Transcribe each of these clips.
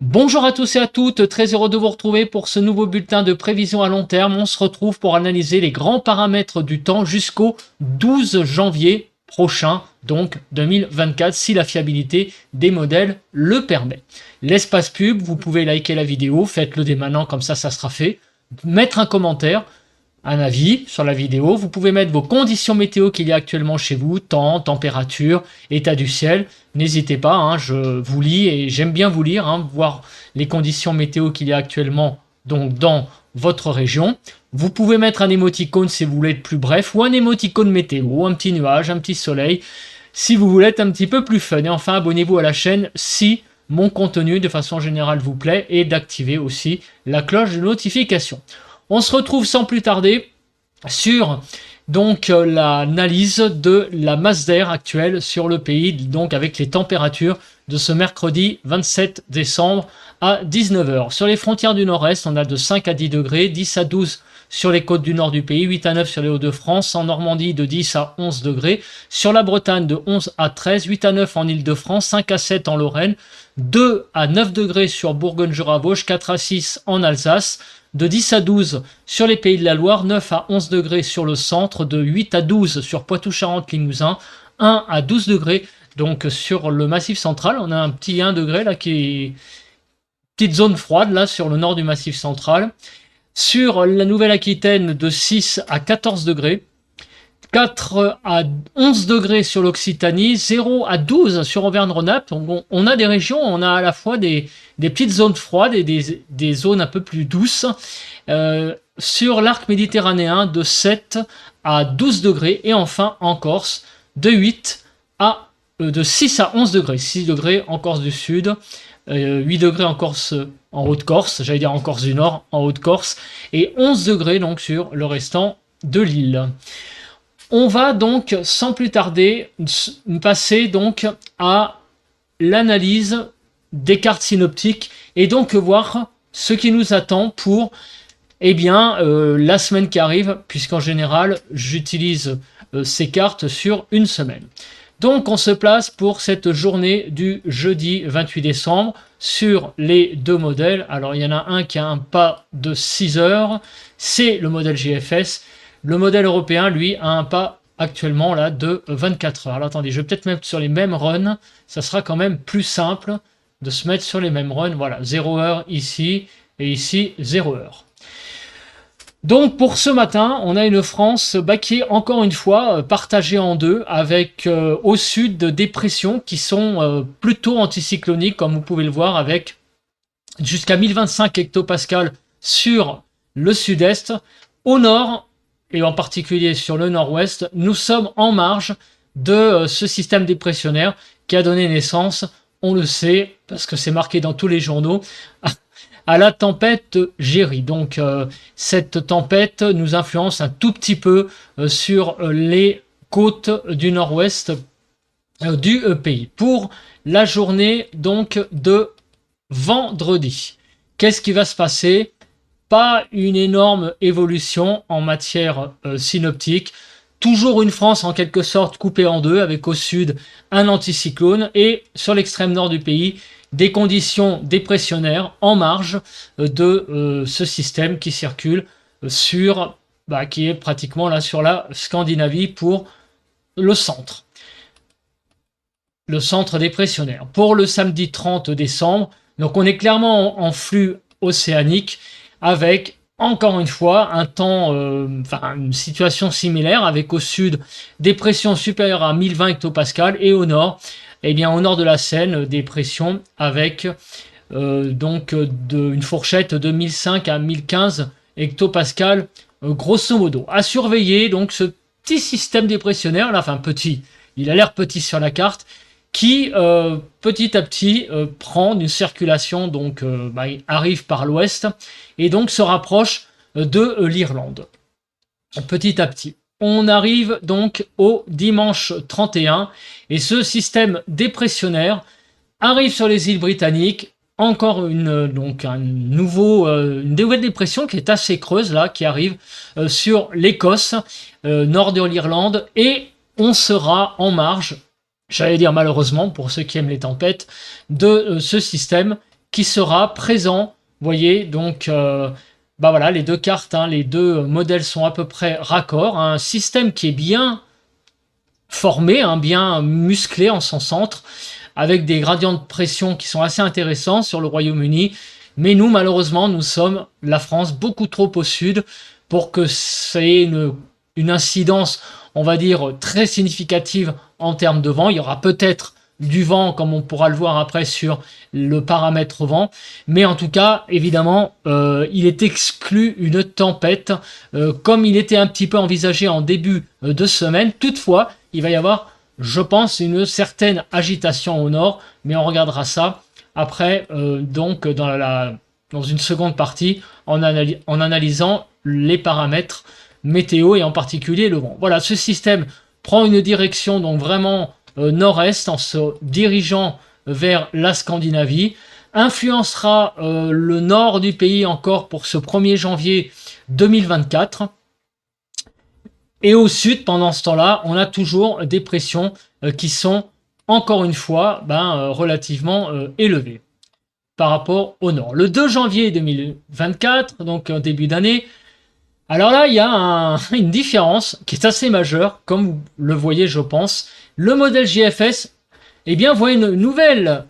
Bonjour à tous et à toutes, très heureux de vous retrouver pour ce nouveau bulletin de prévision à long terme. On se retrouve pour analyser les grands paramètres du temps jusqu'au 12 janvier prochain, donc 2024, si la fiabilité des modèles le permet. L'espace pub, vous pouvez liker la vidéo, faites-le dès maintenant, comme ça sera fait. Mettre un commentaire, un avis sur la vidéo. Vous pouvez mettre vos conditions météo qu'il y a actuellement chez vous, temps, température, état du ciel. N'hésitez pas, hein, je vous lis et j'aime bien vous lire, hein, voir les conditions météo qu'il y a actuellement donc dans votre région. Vous pouvez mettre un émoticône si vous voulez être plus bref, ou un émoticône météo, un petit nuage, un petit soleil, si vous voulez être un petit peu plus fun. Et enfin, abonnez-vous à la chaîne si mon contenu de façon générale vous plaît et d'activer aussi la cloche de notification. On se retrouve sans plus tarder sur donc l'analyse de la masse d'air actuelle sur le pays, donc avec les températures de ce mercredi 27 décembre à 19h. Sur les frontières du nord-est, on a de 5 à 10 degrés, 10 à 12 sur les côtes du nord du pays, 8 à 9 sur les Hauts-de-France, en Normandie de 10 à 11 degrés, sur la Bretagne de 11 à 13, 8 à 9 en Île-de-France, 5 à 7 en Lorraine, 2 à 9 degrés sur Bourgogne-Jura-Vosges, 4 à 6 en Alsace, de 10 à 12 sur les Pays de la Loire, 9 à 11 degrés sur le centre, de 8 à 12 sur Poitou-Charentes-Limousin, 1 à 12 degrés donc sur le Massif central. On a un petit 1 degré là qui est petite zone froide là sur le nord du Massif central. Sur la Nouvelle-Aquitaine, de 6 à 14 degrés. 4 à 11 degrés sur l'Occitanie, 0 à 12 sur Auvergne-Rhône-Alpes. On a des régions, on a à la fois des petites zones froides et des zones un peu plus douces. Sur l'arc méditerranéen, de 7 à 12 degrés. Et enfin, en Corse, de 6 à 11 degrés. 6 degrés en Corse du Sud, 8 degrés en Corse, en Haute-Corse, j'allais dire en Corse du Nord, en Haute-Corse, et 11 degrés donc sur le restant de l'île. On va donc sans plus tarder passer donc à l'analyse des cartes synoptiques et donc voir ce qui nous attend pour la semaine qui arrive, puisqu'en général j'utilise ces cartes sur une semaine. Donc on se place pour cette journée du jeudi 28 décembre sur les deux modèles. Alors il y en a un qui a un pas de 6 heures, c'est le modèle GFS. Le modèle européen, lui, a un pas actuellement là de 24 heures. Alors attendez, je vais peut-être mettre sur les mêmes runs, ça sera quand même plus simple de se mettre sur les mêmes runs. Voilà, 0 heure ici, et ici 0 heure. Donc pour ce matin, on a une France qui est encore une fois partagée en deux, avec au sud des pressions qui sont plutôt anticycloniques, comme vous pouvez le voir, avec jusqu'à 1025 hectopascales sur le sud-est. Au nord, et en particulier sur le nord-ouest, nous sommes en marge de ce système dépressionnaire qui a donné naissance, on le sait, parce que c'est marqué dans tous les journaux, à la tempête Jerry. Donc cette tempête nous influence un tout petit peu sur les côtes du nord-ouest du pays. Pour la journée donc de vendredi, qu'est-ce qui va se passer? Pas une énorme évolution en matière synoptique. Toujours une France en quelque sorte coupée en deux, avec au sud un anticyclone et sur l'extrême nord du pays des conditions dépressionnaires en marge de ce système qui circule sur, qui est pratiquement là sur la Scandinavie pour le centre dépressionnaire. Pour le samedi 30 décembre, donc on est clairement en flux océanique avec encore une fois un temps, une situation similaire avec au sud des pressions supérieures à 1020 hectopascales et au nord, au nord de la Seine, des pressions avec une fourchette de 1005 à 1015 hectopascales grosso modo. À surveiller donc ce petit système dépressionnaire, là, enfin petit, il a l'air petit sur la carte, qui petit à petit prend une circulation, donc il arrive par l'ouest et donc se rapproche de l'Irlande. Petit à petit. On arrive donc au dimanche 31 et ce système dépressionnaire arrive sur les îles britanniques. Encore une nouvelle dépression qui est assez creuse là, qui arrive sur l'Écosse, nord de l'Irlande, et on sera en marge, j'allais dire malheureusement pour ceux qui aiment les tempêtes, de ce système qui sera présent. Vous voyez, donc bah voilà, les deux cartes, hein, les deux modèles sont à peu près raccords. Un système qui est bien formé, hein, bien musclé en son centre, avec des gradients de pression qui sont assez intéressants sur le Royaume-Uni. Mais nous, malheureusement, nous sommes, la France, beaucoup trop au sud pour que ça ait une incidence, on va dire, très significative en termes de vent. Il y aura peut-être du vent, comme on pourra le voir après sur le paramètre vent. Mais en tout cas, évidemment, il est exclu une tempête, comme il était un petit peu envisagé en début de semaine. Toutefois, il va y avoir, je pense, une certaine agitation au nord, mais on regardera ça après, donc dans une seconde partie, en analysant les paramètres météo et en particulier le vent. Voilà, ce système prend une direction donc vraiment nord-est en se dirigeant vers la Scandinavie, influencera le nord du pays encore pour ce 1er janvier 2024. Et au sud, pendant ce temps-là, on a toujours des pressions qui sont encore une fois relativement élevées par rapport au nord. Le 2 janvier 2024, donc début d'année, alors là, il y a une différence qui est assez majeure, comme vous le voyez, je pense. Le modèle GFS, eh bien, voit une nouvelle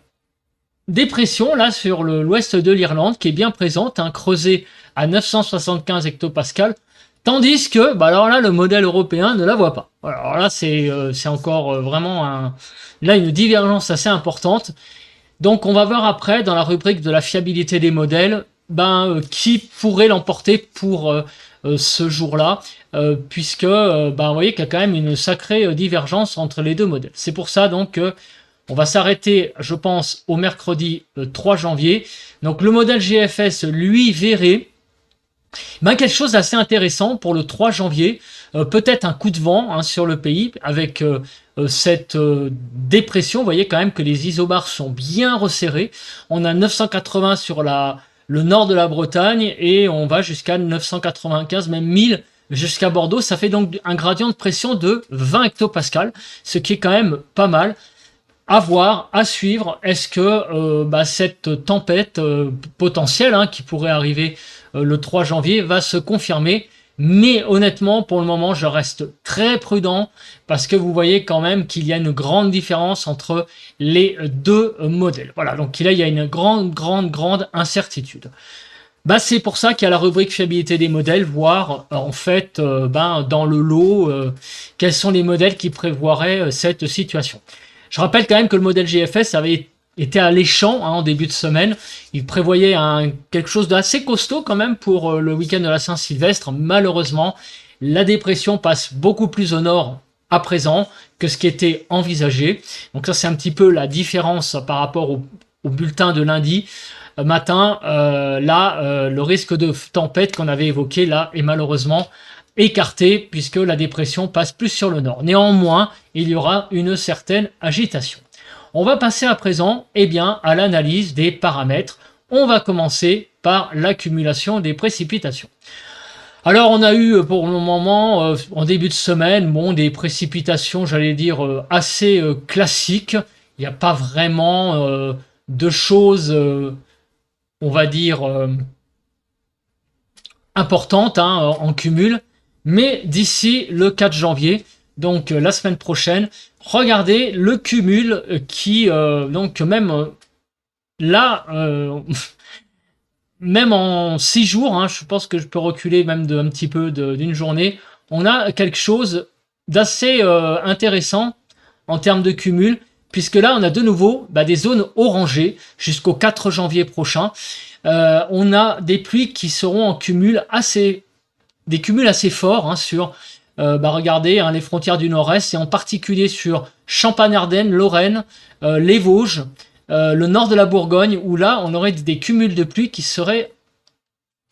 dépression là sur l'ouest de l'Irlande qui est bien présente, hein, creusée à 975 hectopascales, tandis que, alors là, le modèle européen ne la voit pas. Alors là, c'est encore vraiment une divergence assez importante. Donc, on va voir après, dans la rubrique de la fiabilité des modèles, qui pourrait l'emporter pour ce jour-là, puisque vous voyez qu'il y a quand même une sacrée divergence entre les deux modèles. C'est pour ça donc on va s'arrêter, je pense, au mercredi 3 janvier. Donc le modèle GFS, lui, verrait quelque chose d'assez intéressant pour le 3 janvier. Peut-être un coup de vent, hein, sur le pays avec cette dépression. Vous voyez quand même que les isobars sont bien resserrés. On a 980 sur le nord de la Bretagne et on va jusqu'à 995, même 1000 jusqu'à Bordeaux. Ça fait donc un gradient de pression de 20 hectopascales, ce qui est quand même pas mal. À voir, à suivre. Est-ce que cette tempête potentielle, hein, qui pourrait arriver le 3 janvier va se confirmer? Mais honnêtement, pour le moment, je reste très prudent parce que vous voyez quand même qu'il y a une grande différence entre les deux modèles. Voilà, donc là, il y a une grande incertitude. C'est pour ça qu'il y a la rubrique fiabilité des modèles, voir en fait dans le lot quels sont les modèles qui prévoiraient cette situation. Je rappelle quand même que le modèle GFS avait été alléchant, hein, en début de semaine. Il prévoyait quelque chose d'assez costaud quand même pour le week-end de la Saint-Sylvestre. Malheureusement, la dépression passe beaucoup plus au nord à présent que ce qui était envisagé. Donc ça, c'est un petit peu la différence par rapport au bulletin de lundi matin. Le risque de tempête qu'on avait évoqué là est malheureusement écarté puisque la dépression passe plus sur le nord. Néanmoins, il y aura une certaine agitation. On va passer à présent à l'analyse des paramètres. On va commencer par l'accumulation des précipitations. Alors on a eu pour le moment, en début de semaine, des précipitations, j'allais dire, assez classiques. Il n'y a pas vraiment de choses, on va dire, importantes, hein, en cumul. Mais d'ici le 4 janvier, donc la semaine prochaine, regardez le cumul qui, donc même là, même en 6 jours, hein, je pense que je peux reculer même un petit peu d'une journée, on a quelque chose d'assez intéressant en termes de cumul, puisque là on a de nouveau des zones orangées jusqu'au 4 janvier prochain. On a des pluies qui seront en cumul des cumuls assez forts, hein, sur regardez, hein, les frontières du nord-est et en particulier sur Champagne-Ardenne, Lorraine, les Vosges, le nord de la Bourgogne, où là on aurait des cumuls de pluie qui seraient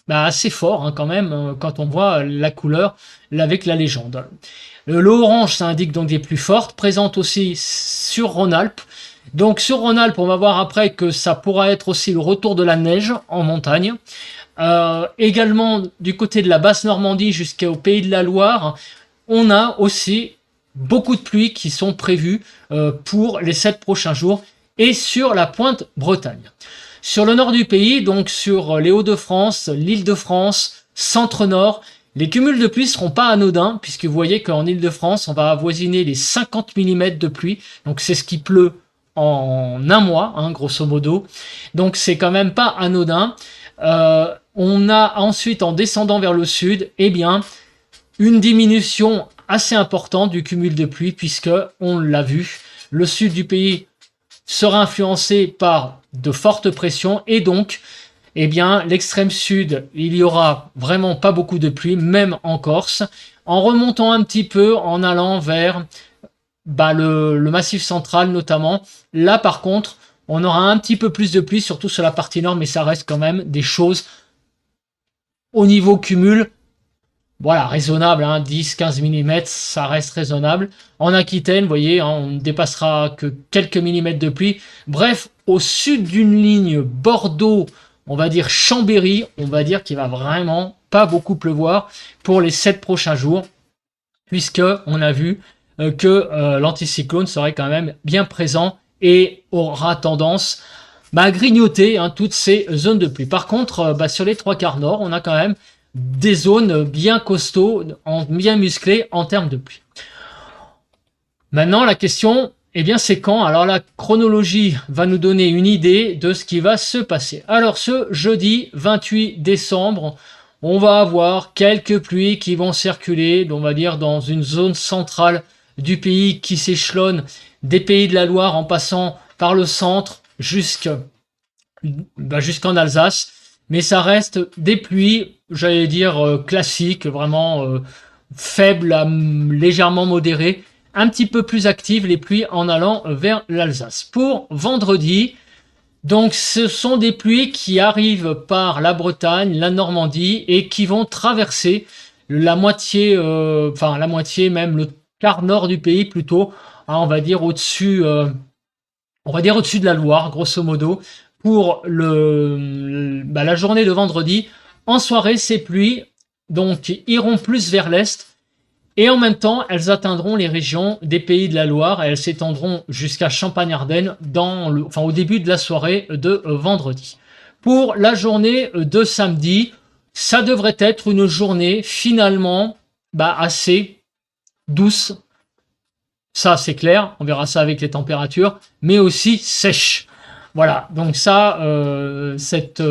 assez forts, hein, quand même, quand on voit la couleur avec la légende. Le orange, ça indique donc des pluies fortes, présentes aussi sur Rhône-Alpes. Donc sur Rhône-Alpes, on va voir après que ça pourra être aussi le retour de la neige en montagne. Également du côté de la Basse-Normandie jusqu'au Pays de la Loire, on a aussi beaucoup de pluies qui sont prévues pour les 7 prochains jours et sur la pointe Bretagne. Sur le nord du pays, donc sur les Hauts-de-France, l'Île-de-France, centre-nord, les cumuls de pluie ne seront pas anodins, puisque vous voyez qu'en Île-de-France, on va avoisiner les 50 mm de pluie. Donc c'est ce qui pleut en un mois, hein, grosso modo. Donc c'est quand même pas anodin. On a ensuite, en descendant vers le sud, eh bien, une diminution assez importante du cumul de pluie, puisque, on l'a vu, le sud du pays sera influencé par de fortes pressions, et donc, eh bien, l'extrême sud, il y aura vraiment pas beaucoup de pluie, même en Corse. En remontant un petit peu, en allant vers le Massif central notamment, là par contre, on aura un petit peu plus de pluie, surtout sur la partie nord, mais ça reste quand même des choses au niveau cumul, voilà, raisonnable, hein, 10-15 mm, ça reste raisonnable. En Aquitaine, vous voyez, hein, on ne dépassera que quelques millimètres de pluie. Bref, au sud d'une ligne Bordeaux, on va dire Chambéry, on va dire qu'il va vraiment pas beaucoup pleuvoir pour les 7 prochains jours, puisque on a vu que l'anticyclone serait quand même bien présent et aura tendance à grignoter, hein, toutes ces zones de pluie. Par contre, sur les 3/4 nord, on a quand même des zones bien costauds, bien musclées en termes de pluie. Maintenant, la question, eh bien, c'est quand? Alors, la chronologie va nous donner une idée de ce qui va se passer. Alors, ce jeudi 28 décembre, on va avoir quelques pluies qui vont circuler, on va dire, dans une zone centrale du pays qui s'échelonne des Pays de la Loire en passant par le centre jusqu'en Alsace. Mais ça reste des pluies, j'allais dire, classiques, vraiment faibles, légèrement modérées, un petit peu plus actives les pluies en allant vers l'Alsace. Pour vendredi, donc ce sont des pluies qui arrivent par la Bretagne, la Normandie et qui vont traverser la moitié, la moitié, même le quart nord du pays plutôt, hein, on va dire au-dessus de la Loire, grosso modo, pour la journée de vendredi. En soirée, ces pluies donc iront plus vers l'est et en même temps, elles atteindront les régions des Pays de la Loire et elles s'étendront jusqu'à Champagne-Ardenne au début de la soirée de vendredi. Pour la journée de samedi, ça devrait être une journée finalement assez douce. Ça, c'est clair, on verra ça avec les températures, mais aussi sèche. Voilà, donc ça, cette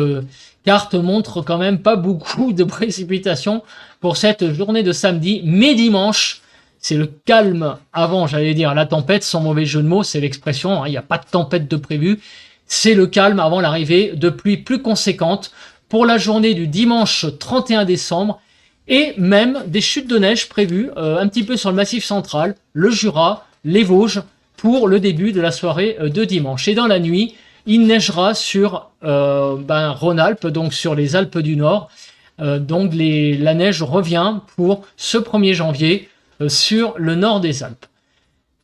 carte montre quand même pas beaucoup de précipitations pour cette journée de samedi. Mais dimanche, c'est le calme avant, j'allais dire, la tempête, sans mauvais jeu de mots, c'est l'expression, hein, il n'y a pas de tempête de prévu. C'est le calme avant l'arrivée de pluies plus conséquentes pour la journée du dimanche 31 décembre. Et même des chutes de neige prévues un petit peu sur le Massif central, le Jura, les Vosges, pour le début de la soirée de dimanche. Et dans la nuit, il neigera sur Rhône-Alpes, donc sur les Alpes du Nord. Donc la neige revient pour ce 1er janvier sur le nord des Alpes.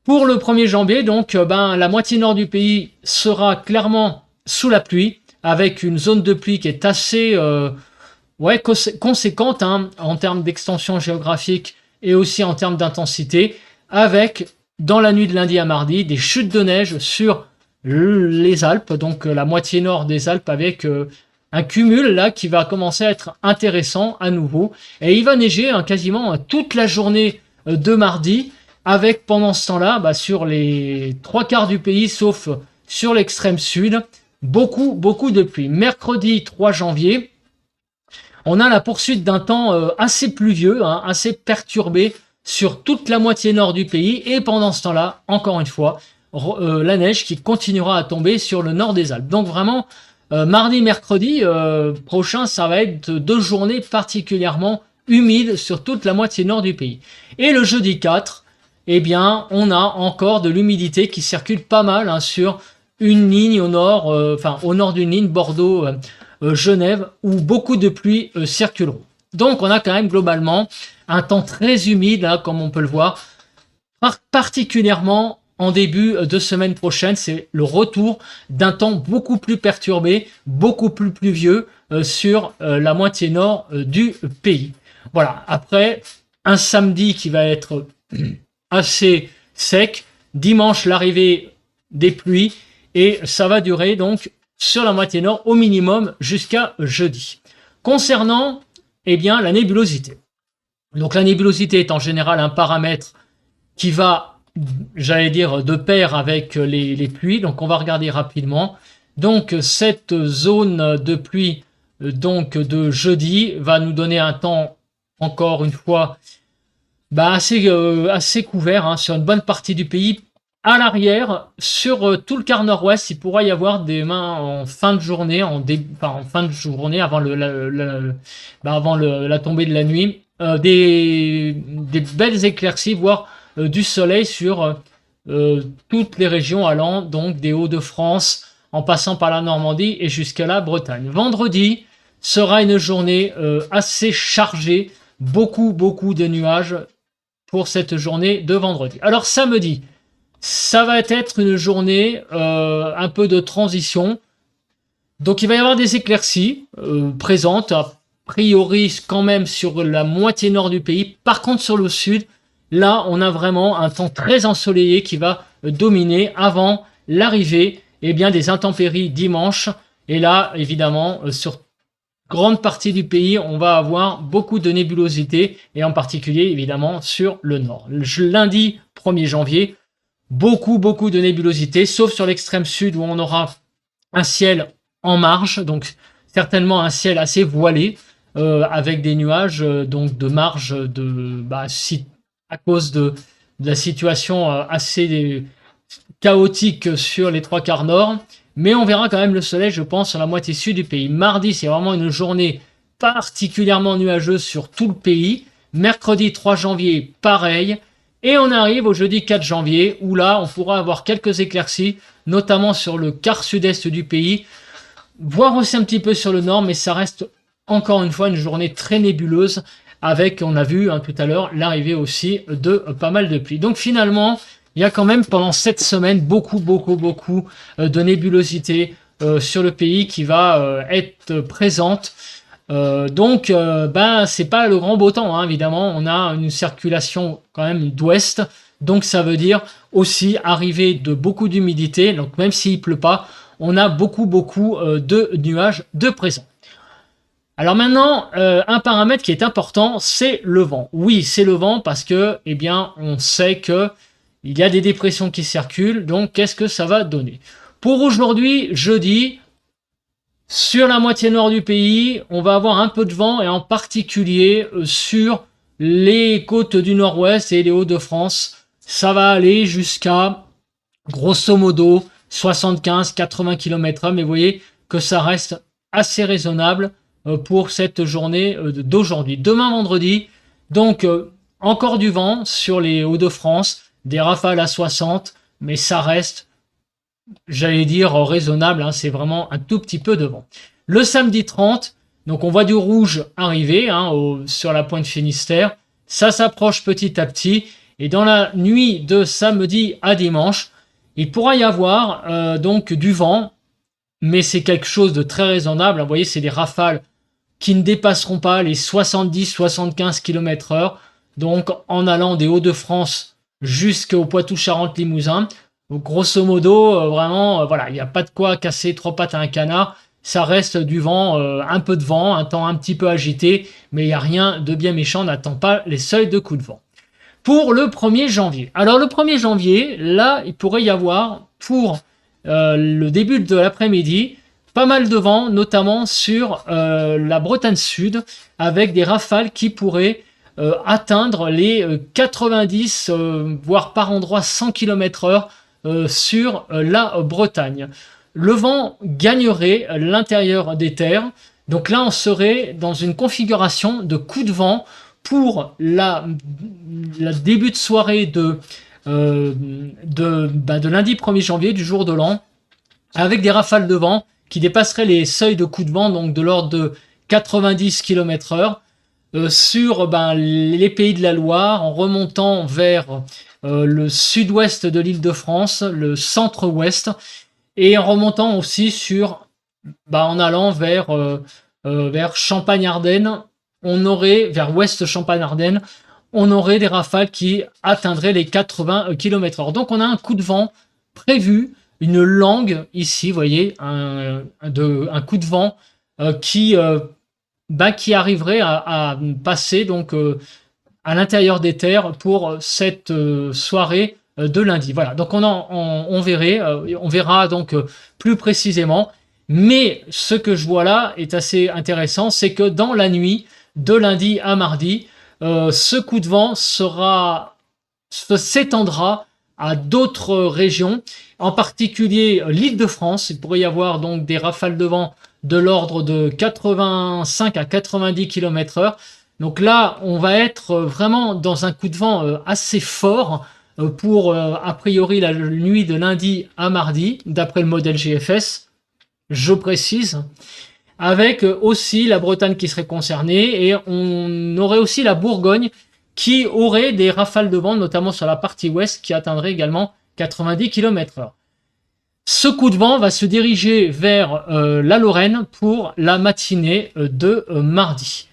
Pour le 1er janvier, donc la moitié nord du pays sera clairement sous la pluie, avec une zone de pluie qui est assez conséquente, hein, en termes d'extension géographique et aussi en termes d'intensité, avec, dans la nuit de lundi à mardi, des chutes de neige sur les Alpes, donc la moitié nord des Alpes, avec un cumul là qui va commencer à être intéressant à nouveau. Et il va neiger quasiment toute la journée de mardi, avec pendant ce temps-là, sur les 3/4 du pays, sauf sur l'extrême sud, beaucoup de pluie. Mercredi 3 janvier, on a la poursuite d'un temps assez pluvieux, hein, assez perturbé sur toute la moitié nord du pays. Et pendant ce temps-là, encore une fois, la neige qui continuera à tomber sur le nord des Alpes. Donc vraiment, mardi, mercredi prochain, ça va être 2 journées particulièrement humides sur toute la moitié nord du pays. Et le jeudi 4, eh bien, on a encore de l'humidité qui circule pas mal, hein, sur une ligne au nord, au nord d'une ligne Bordeaux, Genève, où beaucoup de pluie circuleront. Donc on a quand même globalement un temps très humide, hein, comme on peut le voir, particulièrement en début de semaine prochaine. C'est le retour d'un temps beaucoup plus perturbé, beaucoup plus pluvieux sur la moitié nord du pays. Voilà, après un samedi qui va être assez sec, dimanche l'arrivée des pluies, et ça va durer donc sur la moitié nord au minimum jusqu'à jeudi. Concernant la nébulosité. Donc la nébulosité est en général un paramètre qui va, j'allais dire, de pair avec les pluies. Donc on va regarder rapidement. Donc cette zone de pluie donc de jeudi va nous donner un temps, encore une fois, assez couvert hein, sur une bonne partie du pays. À l'arrière, sur tout le quart nord-ouest, il pourra y avoir des mains en fin de journée, en fin de journée, avant la tombée de la nuit, des belles éclaircies, voire du soleil sur toutes les régions allant donc des Hauts-de-France, en passant par la Normandie et jusqu'à la Bretagne. Vendredi sera une journée assez chargée, beaucoup de nuages pour cette journée de vendredi. Alors samedi, ça va être une journée un peu de transition. Donc il va y avoir des éclaircies présentes, a priori quand même sur la moitié nord du pays. Par contre sur le sud, là on a vraiment un temps très ensoleillé qui va dominer avant l'arrivée des intempéries dimanche. Et là évidemment sur grande partie du pays, on va avoir beaucoup de nébulosité et en particulier évidemment sur le nord. Lundi 1er janvier, beaucoup de nébulosité, sauf sur l'extrême sud où on aura un ciel en marge, donc certainement un ciel assez voilé, avec des nuages donc de marge à cause de la situation assez chaotique sur les trois quarts nord. Mais on verra quand même le soleil, je pense, sur la moitié sud du pays. Mardi, c'est vraiment une journée particulièrement nuageuse sur tout le pays. Mercredi 3 janvier, pareil. Et on arrive au jeudi 4 janvier, où là, on pourra avoir quelques éclaircies, notamment sur le quart sud-est du pays, voire aussi un petit peu sur le nord, mais ça reste encore une fois une journée très nébuleuse, avec, on a vu tout à l'heure, l'arrivée aussi de pas mal de pluie. Donc finalement, il y a quand même pendant cette semaine beaucoup de nébulosité sur le pays qui va être présente. C'est pas le grand beau temps hein, évidemment, on a une circulation quand même d'ouest, donc ça veut dire aussi arrivée de beaucoup d'humidité, donc même s'il pleut pas, on a beaucoup de nuages de présent. Alors maintenant, un paramètre qui est important, c'est le vent. Oui, c'est le vent parce que, on sait que il y a des dépressions qui circulent, donc qu'est-ce que ça va donner? Pour aujourd'hui, jeudi, sur la moitié nord du pays, on va avoir un peu de vent et en particulier sur les côtes du nord-ouest et les Hauts-de-France. Ça va aller jusqu'à, grosso modo, 75-80 km/h, mais vous voyez que ça reste assez raisonnable pour cette journée d'aujourd'hui. Demain vendredi, donc encore du vent sur les Hauts-de-France, des rafales à 60, mais ça reste, j'allais dire, raisonnable, hein, c'est vraiment un tout petit peu de vent. Le samedi 30, donc on voit du rouge arriver sur la pointe Finistère, ça s'approche petit à petit, et dans la nuit de samedi à dimanche, il pourra y avoir donc du vent, mais c'est quelque chose de très raisonnable, vous voyez, c'est des rafales qui ne dépasseront pas les 70-75 km/h, donc en allant des Hauts-de-France jusqu'au Poitou-Charentes-Limousin. Donc, grosso modo, vraiment, voilà, il n'y a pas de quoi casser trois pattes à un canard. Ça reste du vent, un peu de vent, un temps un petit peu agité, mais il n'y a rien de bien méchant, on n'attend pas les seuils de coups de vent. Pour le 1er janvier. Alors le 1er janvier, là, il pourrait y avoir, pour le début de l'après-midi, pas mal de vent, notamment sur la Bretagne Sud, avec des rafales qui pourraient atteindre les 90, voire par endroits 100 km/h sur la Bretagne. Le vent gagnerait l'intérieur des terres. Donc là, on serait dans une configuration de coup de vent pour la début de soirée de lundi 1er janvier, du jour de l'an, avec des rafales de vent qui dépasseraient les seuils de coup de vent, donc de l'ordre de 90 km/h. Sur les pays de la Loire, en remontant vers le sud-ouest de l'Île-de-France, le centre-ouest, et en remontant aussi en allant vers Champagne-Ardenne, on aurait, vers ouest Champagne-Ardenne, on aurait des rafales qui atteindraient les 80 km/h. Donc on a un coup de vent prévu une langue ici, vous voyez, un coup de vent qui arriverait à passer donc à l'intérieur des terres pour cette soirée de lundi. Voilà, donc on verra donc plus précisément. Mais ce que je vois là est assez intéressant, c'est que dans la nuit de lundi à mardi, ce coup de vent s'étendra à d'autres régions, en particulier l'Île-de-France. Il pourrait y avoir donc des rafales de vent de l'ordre de 85 à 90 km/h. Donc là, on va être vraiment dans un coup de vent assez fort pour, a priori, la nuit de lundi à mardi, d'après le modèle GFS, je précise, avec aussi la Bretagne qui serait concernée, et on aurait aussi la Bourgogne qui aurait des rafales de vent, notamment sur la partie ouest, qui atteindraient également 90 km/h. Ce coup de vent va se diriger vers la Lorraine pour la matinée de mardi.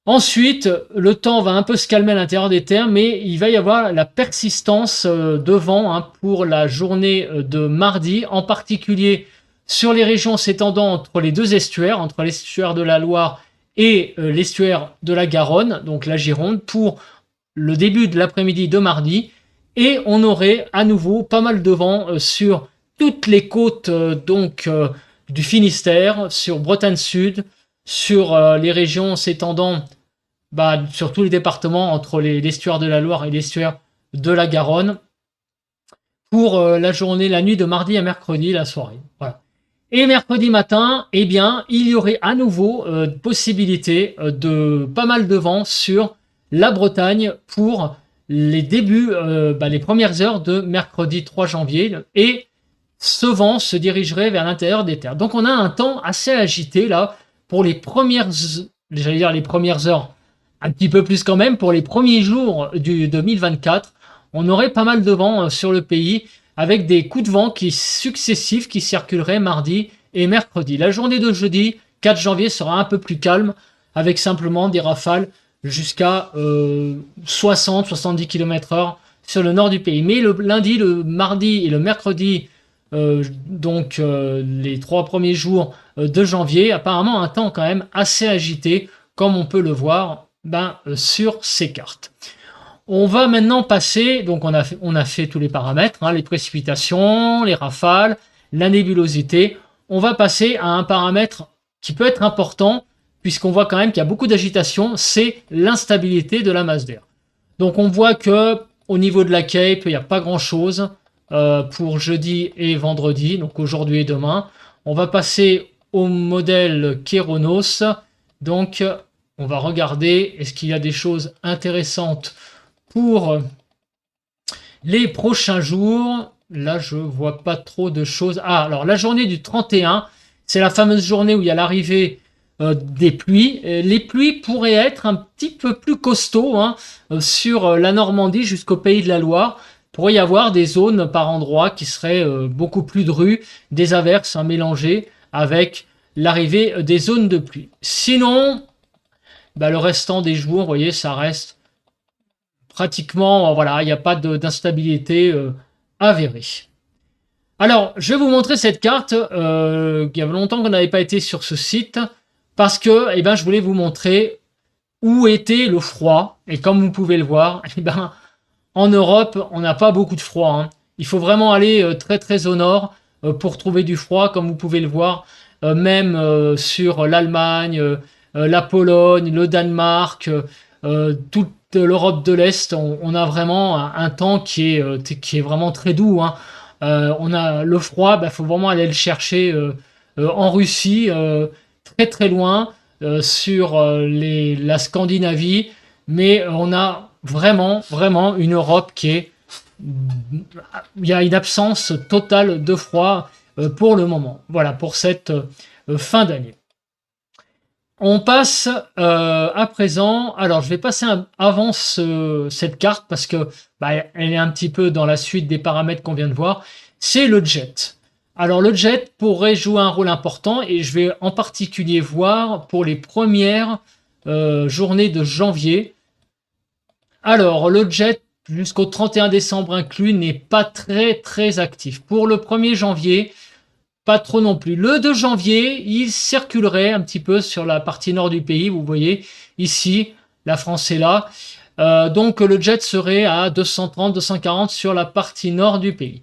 Ensuite, le temps va un peu se calmer à l'intérieur des terres, mais il va y avoir la persistance de vent pour la journée de mardi, en particulier sur les régions s'étendant entre les deux estuaires, entre l'estuaire de la Loire et l'estuaire de la Garonne, donc la Gironde, pour le début de l'après-midi de mardi. Et on aurait à nouveau pas mal de vent sur toutes les côtes du Finistère, sur Bretagne Sud, sur les régions s'étendant sur tous les départements entre l'estuaire de la Loire et l'estuaire de la Garonne, pour la journée, la nuit de mardi à mercredi, la soirée. Voilà. Et mercredi matin, eh bien, il y aurait à nouveau possibilité de pas mal de vent sur la Bretagne pour les débuts, les premières heures de mercredi 3 janvier. Et ce vent se dirigerait vers l'intérieur des terres. Donc on a un temps assez agité là pour les premières, j'allais dire les premières heures, un petit peu plus quand même, pour les premiers jours du 2024. On aurait pas mal de vent sur le pays, avec des coups de vent successifs qui circuleraient mardi et mercredi. La journée de jeudi, 4 janvier, sera un peu plus calme, avec simplement des rafales jusqu'à 60-70 km/h sur le nord du pays. Mais le lundi, le mardi et le mercredi, les 3 premiers jours de janvier, apparemment un temps quand même assez agité, comme on peut le voir sur ces cartes. On va maintenant passer, donc on a fait tous les paramètres, les précipitations, les rafales, la nébulosité. On va passer à un paramètre qui peut être important, puisqu'on voit quand même qu'il y a beaucoup d'agitation, c'est l'instabilité de la masse d'air. Donc on voit que au niveau de la Cape, il n'y a pas grand-chose pour jeudi et vendredi, donc aujourd'hui et demain. On va passer au modèle Kéronos. Donc on va regarder, est-ce qu'il y a des choses intéressantes pour les prochains jours. Là, je vois pas trop de choses. Alors la journée du 31, c'est la fameuse journée où il y a l'arrivée des pluies. Les pluies pourraient être un petit peu plus costauds sur la Normandie jusqu'au Pays de la Loire. Il pourrait y avoir des zones par endroits qui seraient beaucoup plus drues, des averses mélangées avec l'arrivée des zones de pluie. Sinon, le restant des jours, vous voyez, ça reste pratiquement, voilà, il n'y a pas d'instabilité avérée. Alors, je vais vous montrer cette carte. Il y a longtemps qu'on n'avait pas été sur ce site, parce que je voulais vous montrer où était le froid. Et comme vous pouvez le voir, en Europe, on n'a pas beaucoup de froid. Il faut vraiment aller très très au nord pour trouver du froid, comme vous pouvez le voir, même sur l'Allemagne, la Pologne, le Danemark, toute l'Europe de l'Est, on a vraiment un temps qui est vraiment très doux. On a le froid, faut vraiment aller le chercher en Russie, très très loin, sur la Scandinavie, mais on a vraiment vraiment une Europe il y a une absence totale de froid pour le moment. Voilà, pour cette fin d'année. On passe à présent. Alors, je vais passer avant cette carte parce que elle est un petit peu dans la suite des paramètres qu'on vient de voir. C'est le jet. Alors, le jet pourrait jouer un rôle important et je vais en particulier voir pour les premières journées de janvier. Alors, le jet jusqu'au 31 décembre inclus, n'est pas très actif. Pour le 1er janvier, pas trop non plus. Le 2 janvier, il circulerait un petit peu sur la partie nord du pays. Vous voyez ici, la France est là. Donc le jet serait à 230, 240 sur la partie nord du pays.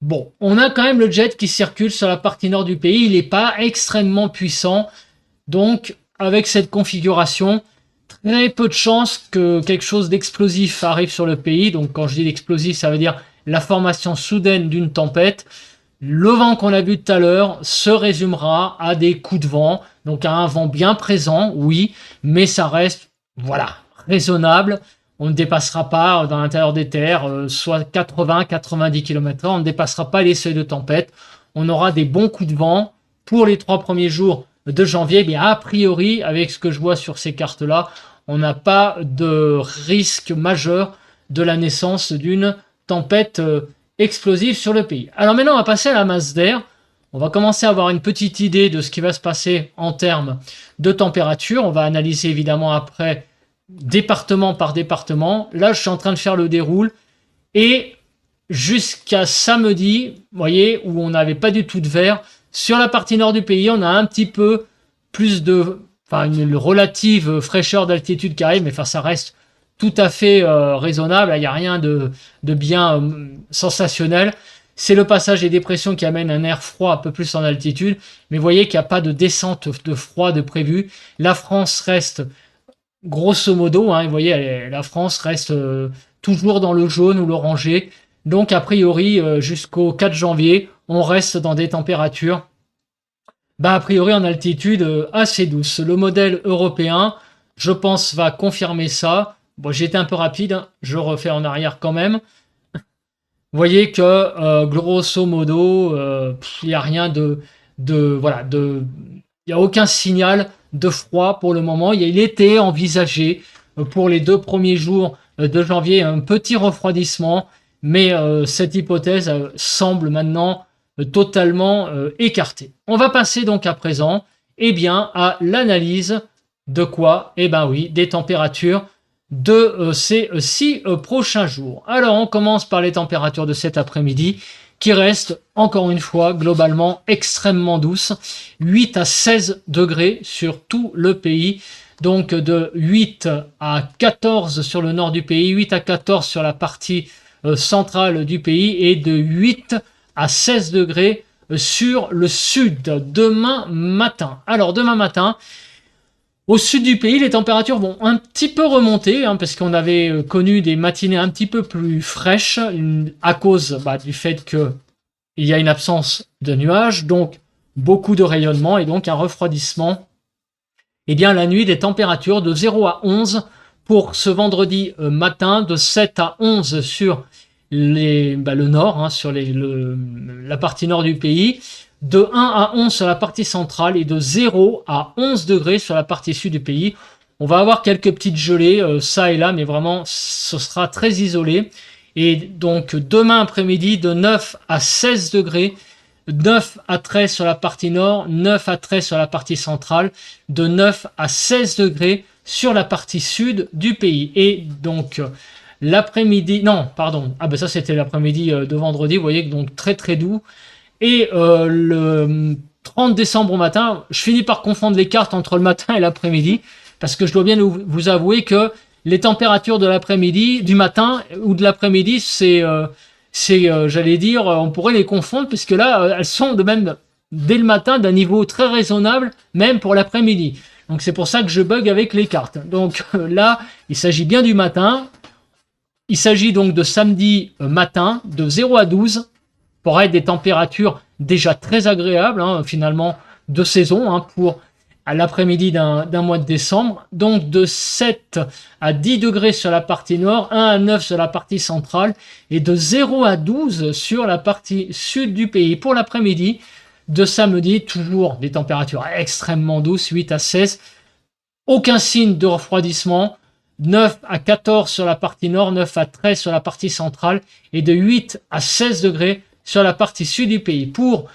Bon, on a quand même le jet qui circule sur la partie nord du pays. Il n'est pas extrêmement puissant. Donc, avec cette configuration, très peu de chances que quelque chose d'explosif arrive sur le pays. Donc, quand je dis l'explosif, ça veut dire la formation soudaine d'une tempête. Le vent qu'on a vu tout à l'heure se résumera à des coups de vent. Donc, à un vent bien présent, oui, mais ça reste, voilà, raisonnable. On ne dépassera pas dans l'intérieur des terres, soit 80-90 km/h. On ne dépassera pas les seuils de tempête. On aura des bons coups de vent pour les 3 premiers jours de janvier. Mais a priori, avec ce que je vois sur ces cartes-là, on n'a pas de risque majeur de la naissance d'une tempête explosive sur le pays. Alors maintenant, on va passer à la masse d'air. On va commencer à avoir une petite idée de ce qui va se passer en termes de température. On va analyser évidemment après département par département. Là, je suis en train de faire le déroule. Et jusqu'à samedi, vous voyez, où on n'avait pas du tout de vert, sur la partie nord du pays, on a un petit peu plus de... Enfin, une relative fraîcheur d'altitude qui arrive, mais enfin, ça reste tout à fait raisonnable. Il n'y a rien de bien sensationnel. C'est le passage des dépressions qui amène un air froid un peu plus en altitude. Mais vous voyez qu'il n'y a pas de descente de froid de prévu. La France reste... Grosso modo, hein, vous voyez, la France reste toujours dans le jaune ou l'orangé. Donc, a priori, jusqu'au 4 janvier, on reste dans des températures, a priori, en altitude assez douce. Le modèle européen, je pense, va confirmer ça. Bon, j'ai été un peu rapide, hein, je refais en arrière quand même. Vous voyez que, grosso modo, il n'y a rien voilà, il n'y a aucun signal de froid pour le moment. Il était envisagé pour les 2 premiers jours de janvier un petit refroidissement, mais cette hypothèse semble maintenant totalement écartée. On va passer donc à présent à l'analyse de quoi? Oui, des températures de ces 6 prochains jours. Alors on commence par les températures de cet après-midi qui restent encore une fois globalement extrêmement douces, 8 à 16 degrés sur tout le pays, donc de 8 à 14 sur le nord du pays, 8 à 14 sur la partie centrale du pays et de 8 à 16 degrés sur le sud demain matin. Alors demain matin, au sud du pays, les températures vont un petit peu remonter, hein, parce qu'on avait connu des matinées un petit peu plus fraîches à cause du fait qu'il y a une absence de nuages, donc beaucoup de rayonnement et donc un refroidissement. La nuit, des températures de 0 à 11 pour ce vendredi matin, de 7 à 11 sur le nord, hein, sur la partie nord du pays, de 1 à 11 sur la partie centrale et de 0 à 11 degrés sur la partie sud du pays. On va avoir quelques petites gelées, ça et là, mais vraiment, ce sera très isolé. Et donc, demain après-midi, de 9 à 16 degrés, 9 à 13 sur la partie nord, 9 à 13 sur la partie centrale, de 9 à 16 degrés sur la partie sud du pays. Et donc, l'après-midi, non, pardon, ça c'était l'après-midi de vendredi, vous voyez, donc très très doux. Et le 30 décembre au matin, je finis par confondre les cartes entre le matin et l'après-midi, parce que je dois bien vous avouer que les températures de l'après-midi, du matin ou de l'après-midi, j'allais dire, on pourrait les confondre, puisque là, elles sont de même, dès le matin, d'un niveau très raisonnable, même pour l'après-midi. Donc c'est pour ça que je bug avec les cartes. Donc là, il s'agit bien du matin. Il s'agit donc de samedi matin, de 0 à 12, pour être des températures déjà très agréables, hein, finalement, de saison, hein, pour à l'après-midi d'un mois de décembre. Donc de 7 à 10 degrés sur la partie nord, 1 à 9 sur la partie centrale, et de 0 à 12 sur la partie sud du pays. Pour l'après-midi de samedi, toujours des températures extrêmement douces, 8 à 16. Aucun signe de refroidissement. 9 à 14 sur la partie nord, 9 à 13 sur la partie centrale, et de 8 à 16 degrés sur la partie sud du pays. Pour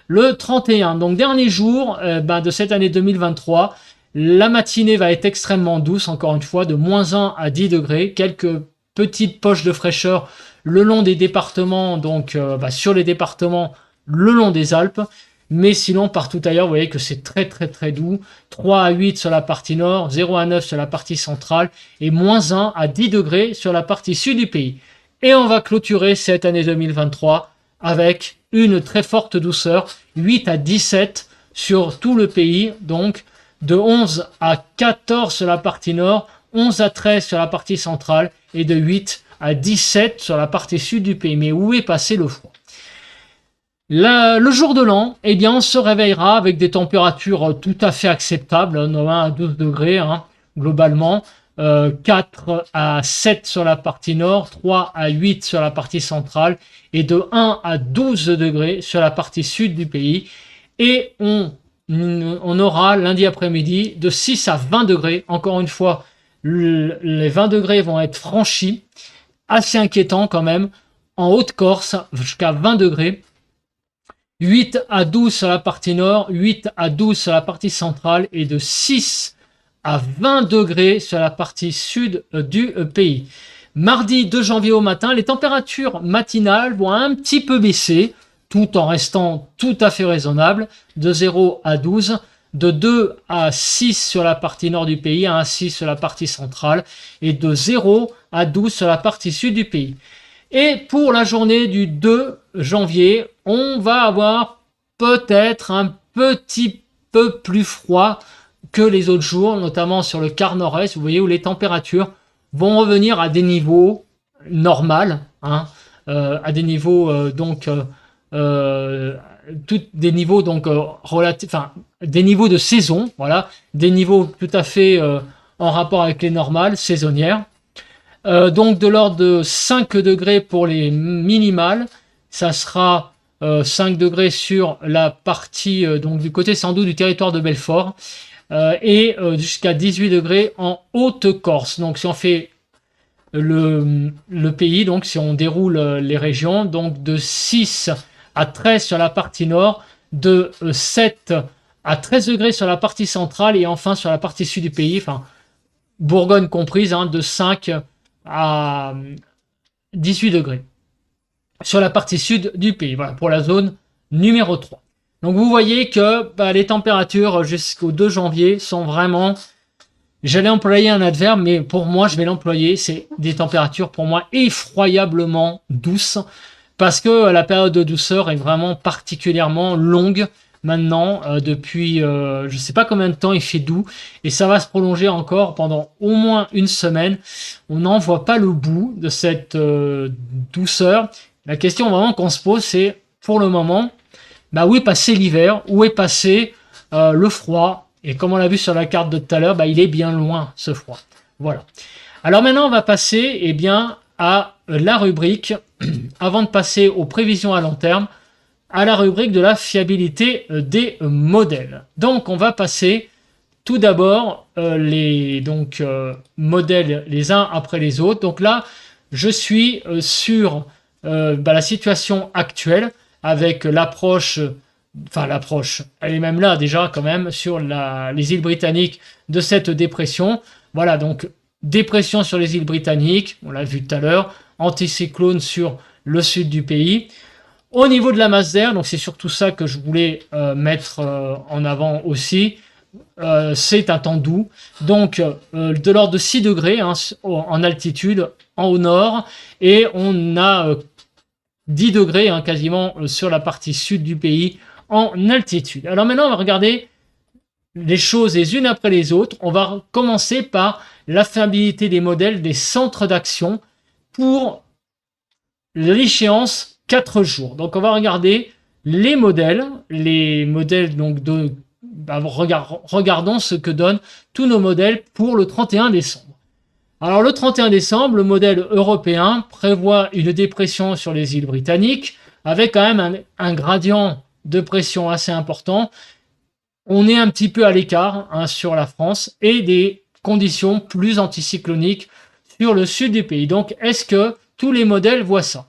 le 31, donc dernier jour de cette année 2023, la matinée va être extrêmement douce, encore une fois, de moins 1 à 10 degrés, quelques petite poche de fraîcheur le long des départements, donc sur les départements le long des Alpes. Mais sinon, partout ailleurs, vous voyez que c'est très très très doux. 3 à 8 sur la partie nord, 0 à 9 sur la partie centrale et moins 1 à 10 degrés sur la partie sud du pays. Et on va clôturer cette année 2023 avec une très forte douceur, 8 à 17 sur tout le pays, donc de 11 à 14 sur la partie nord, 11 à 13 sur la partie centrale et de 8 à 17 sur la partie sud du pays. Mais où est passé le froid? Le jour de l'an, eh bien, on se réveillera avec des températures tout à fait acceptables, de 1 à 12 degrés, globalement, 4 à 7 sur la partie nord, 3 à 8 sur la partie centrale et de 1 à 12 degrés sur la partie sud du pays. Et on aura lundi après-midi de 6 à 20 degrés. Encore une fois, les 20 degrés vont être franchis, assez inquiétant quand même, en Haute-Corse jusqu'à 20 degrés. 8 à 12 sur la partie nord, 8 à 12 sur la partie centrale et de 6 à 20 degrés sur la partie sud du pays. Mardi 2 janvier au matin, les températures matinales vont un petit peu baisser, tout en restant tout à fait raisonnable, de 0 à 12, de 2 à 6 sur la partie nord du pays, 1 à 6 sur la partie centrale et de 0 à 12 sur la partie sud du pays. Et pour la journée du 2 janvier, on va avoir peut-être un petit peu plus froid que les autres jours, notamment sur le quart nord-est, vous voyez, où les températures vont revenir à des niveaux normaux, à des niveaux des niveaux relatifs, des niveaux de saison, voilà, des niveaux tout à fait en rapport avec les normales saisonnières. Donc de l'ordre de 5 degrés pour les minimales, ça sera 5 degrés sur la partie donc du côté sans doute du territoire de Belfort et jusqu'à 18 degrés en Haute-Corse. Donc si on fait le pays, donc si on déroule les régions, donc de 6 à 13 sur la partie nord, de 7 à 13 degrés sur la partie centrale et enfin sur la partie sud du pays, enfin Bourgogne comprise, de 5 à 18 degrés sur la partie sud du pays. Voilà pour la zone numéro 3. Donc vous voyez que les températures jusqu'au 2 janvier sont vraiment, j'allais employer un adverbe, mais pour moi je vais l'employer, c'est des températures pour moi effroyablement douces, parce que la période de douceur est vraiment particulièrement longue maintenant, depuis je ne sais pas combien de temps il fait doux, et ça va se prolonger encore pendant au moins une semaine. On n'en voit pas le bout de cette douceur. La question vraiment qu'on se pose, c'est pour le moment, où est passé l'hiver, où est passé le froid, et comme on l'a vu sur la carte de tout à l'heure, il est bien loin ce froid. Voilà. Alors maintenant on va passer à la rubrique, avant de passer aux prévisions à long terme, à la rubrique de la fiabilité des modèles. Donc on va passer tout d'abord les modèles les uns après les autres. Donc là je suis sur la situation actuelle avec l'approche, elle est même là déjà quand même sur les îles britanniques de cette dépression. Voilà, donc dépression sur les îles britanniques, on l'a vu tout à l'heure, anticyclone sur le sud du pays. Au niveau de la masse d'air, donc c'est surtout ça que je voulais mettre en avant aussi, c'est un temps doux, donc de l'ordre de 6 degrés en altitude au nord, et on a 10 degrés quasiment sur la partie sud du pays en altitude. Alors maintenant on va regarder les choses les unes après les autres. On va commencer par la fiabilité des modèles des centres d'action pour l'échéance 4 jours. Donc on va regarder les modèles donc regardons ce que donnent tous nos modèles pour le 31 décembre. Alors le 31 décembre, le modèle européen prévoit une dépression sur les îles britanniques avec quand même un gradient de pression assez important. On est un petit peu à l'écart sur la France et des conditions plus anticycloniques sur le sud du pays. Donc est-ce que tous les modèles voient ça?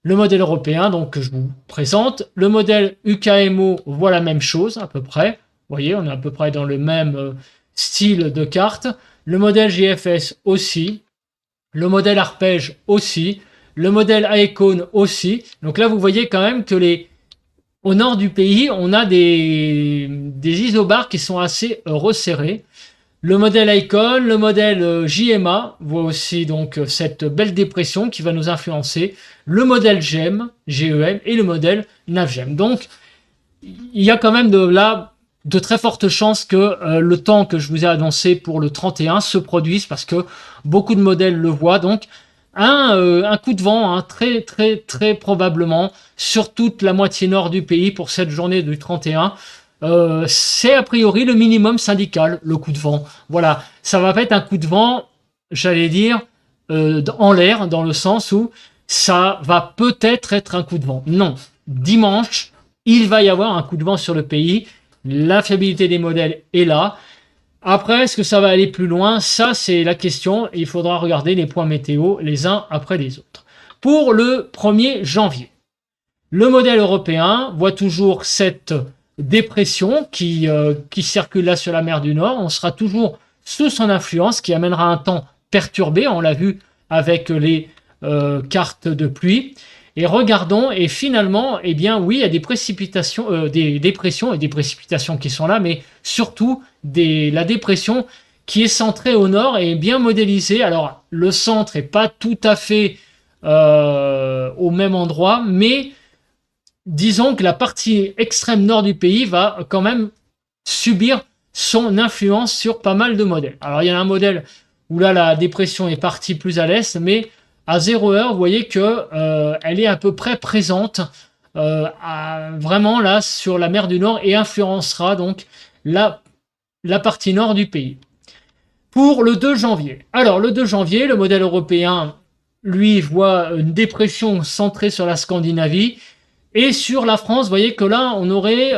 Le modèle européen, donc que je vous présente, le modèle UKMO voit la même chose à peu près. Vous voyez, on est à peu près dans le même style de carte. Le modèle GFS aussi. le modèle arpège aussi, le modèle Aecon aussi. Donc là, vous voyez quand même que au nord du pays, on a des isobars qui sont assez resserrés. Le modèle Icon, le modèle JMA voit aussi donc cette belle dépression qui va nous influencer. Le modèle GEM et le modèle NavGEM. Donc, il y a quand même de très fortes chances que le temps que je vous ai annoncé pour le 31 se produise parce que beaucoup de modèles le voient. Donc, un coup de vent très très très probablement sur toute la moitié nord du pays pour cette journée du 31. C'est a priori le minimum syndical, le coup de vent. Voilà, ça va pas être un coup de vent, j'allais dire, en l'air, dans le sens où ça va peut-être être un coup de vent. Non, dimanche, il va y avoir un coup de vent sur le pays. La fiabilité des modèles est là. Après, est-ce que ça va aller plus loin? Ça, c'est la question. Il faudra regarder les points météo les uns après les autres. Pour le 1er janvier, le modèle européen voit toujours cette dépression qui circule là sur la mer du Nord. On sera toujours sous son influence, qui amènera un temps perturbé. On l'a vu avec les cartes de pluie. Et regardons, et finalement, eh bien oui, il y a des précipitations, des dépressions et des précipitations qui sont là, mais surtout la dépression qui est centrée au nord et bien modélisée. Alors, le centre n'est pas tout à fait au même endroit, mais disons que la partie extrême nord du pays va quand même subir son influence sur pas mal de modèles. Alors, il y a un modèle où là, la dépression est partie plus à l'est, mais à 0 heure, vous voyez que elle est à peu près présente vraiment là sur la mer du Nord et influencera donc la partie nord du pays. Pour le 2 janvier. Alors, le 2 janvier, le modèle européen, lui, voit une dépression centrée sur la Scandinavie. Et sur la France, vous voyez que là, on aurait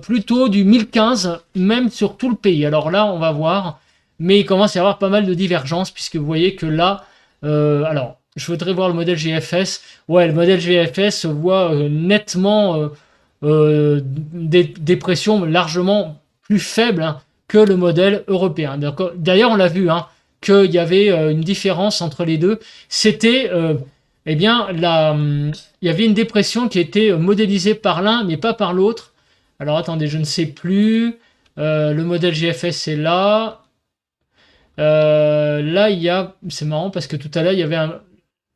plutôt du 1015, même sur tout le pays. Alors là, on va voir. Mais il commence à y avoir pas mal de divergences, puisque vous voyez que là... alors, je voudrais voir le modèle GFS. Ouais, le modèle GFS voit nettement des pressions largement plus faibles que le modèle européen. D'ailleurs, on l'a vu, qu'il y avait une différence entre les deux. C'était, eh bien, il y avait une dépression qui était modélisée par l'un, mais pas par l'autre. Alors, attendez, je ne sais plus. Le modèle GFS est là. Là, c'est marrant parce que tout à l'heure, il y avait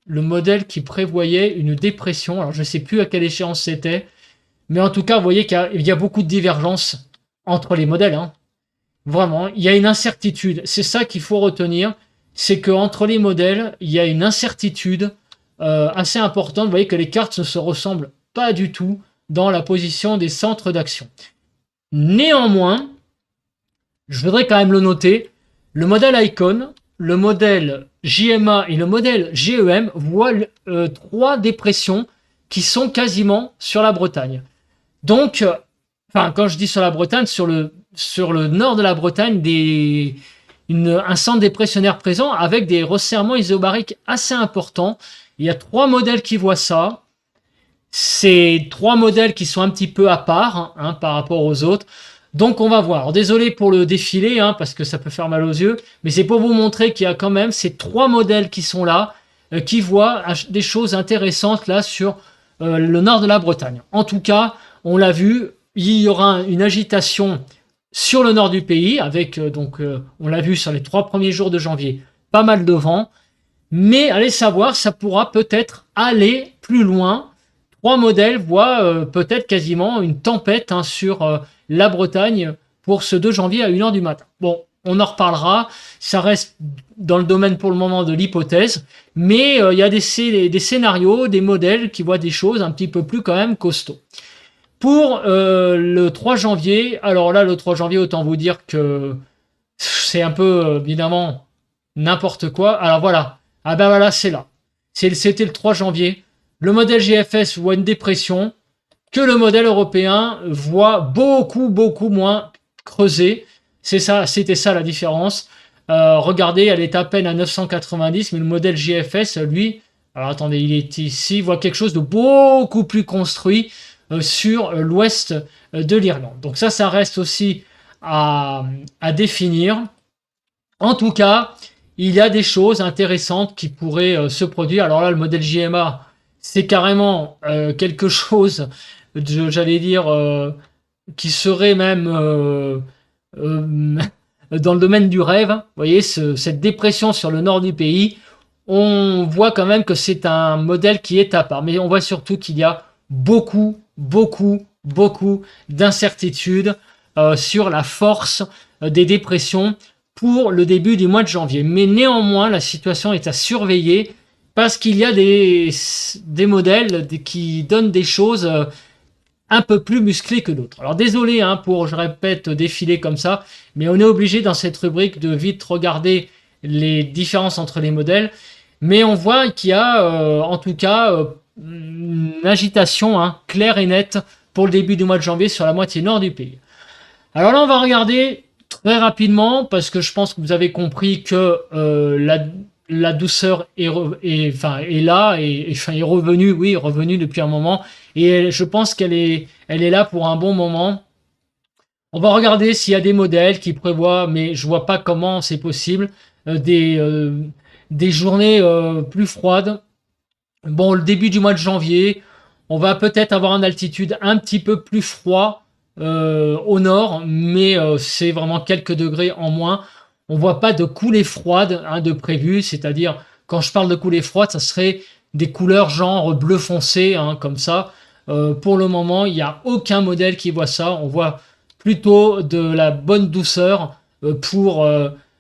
le modèle qui prévoyait une dépression. Alors, je ne sais plus à quelle échéance c'était, mais en tout cas, vous voyez qu'il y a beaucoup de divergences entre les modèles. Vraiment, il y a une incertitude. C'est ça qu'il faut retenir, c'est qu'entre les modèles, il y a une incertitude assez importante. Vous voyez que les cartes ne se ressemblent pas du tout dans la position des centres d'action. Néanmoins, je voudrais quand même le noter, le modèle Icon, le modèle JMA et le modèle GEM voient 3 dépressions qui sont quasiment sur la Bretagne. Donc, quand je dis sur la Bretagne, sur le nord de la Bretagne, un centre dépressionnaire présent avec des resserrements isobariques assez importants. Il y a 3 modèles qui voient ça. C'est 3 modèles qui sont un petit peu à part par rapport aux autres. Donc on va voir. Alors, désolé pour le défilé, parce que ça peut faire mal aux yeux, mais c'est pour vous montrer qu'il y a quand même ces 3 modèles qui sont là, qui voient des choses intéressantes là sur le nord de la Bretagne. En tout cas, on l'a vu, il y aura une agitation sur le nord du pays, avec on l'a vu sur les 3 premiers jours de janvier, pas mal de vent, mais allez savoir, ça pourra peut-être aller plus loin. 3 modèles voient peut-être quasiment une tempête sur la Bretagne pour ce 2 janvier à 1h du matin. Bon, on en reparlera, ça reste dans le domaine pour le moment de l'hypothèse, mais il y a des scénarios, des modèles qui voient des choses un petit peu plus quand même costauds. Pour le 3 janvier, alors là, le 3 janvier, autant vous dire que c'est un peu, évidemment, n'importe quoi. Alors voilà, voilà, c'est là. C'était le 3 janvier. Le modèle GFS voit une dépression que le modèle européen voit beaucoup, beaucoup moins creusé. C'était ça la différence. Regardez, elle est à peine à 990, mais le modèle GFS, lui, alors attendez, il est ici, voit quelque chose de beaucoup plus construit sur l'ouest de l'Irlande. Donc ça reste aussi à définir. En tout cas, il y a des choses intéressantes qui pourraient se produire. Alors là, le modèle JMA, c'est carrément quelque chose, j'allais dire, qui serait même euh, dans le domaine du rêve. Vous voyez, cette dépression sur le nord du pays, on voit quand même que c'est un modèle qui est à part. Mais on voit surtout qu'il y a beaucoup, beaucoup, beaucoup d'incertitudes sur la force des dépressions pour le début du mois de janvier. Mais néanmoins, la situation est à surveiller parce qu'il y a des modèles qui donnent des choses un peu plus musclées que d'autres. Alors désolé pour, je répète, défiler comme ça, mais on est obligé dans cette rubrique de vite regarder les différences entre les modèles. Mais on voit qu'il y a en tout cas une agitation claire et nette pour le début du mois de janvier sur la moitié nord du pays. Alors là, on va regarder très rapidement parce que je pense que vous avez compris que la douceur est là et est revenue, oui, revenue depuis un moment. Et je pense qu'elle est là pour un bon moment. On va regarder s'il y a des modèles qui prévoient, mais je vois pas comment c'est possible, des journées plus froides. Bon, le début du mois de janvier, on va peut-être avoir une altitude un petit peu plus froid au nord, mais c'est vraiment quelques degrés en moins. On voit pas de coulées froides de prévu, c'est-à-dire quand je parle de coulées froides, ça serait des couleurs genre bleu foncé, comme ça. Pour le moment, il n'y a aucun modèle qui voit ça. On voit plutôt de la bonne douceur pour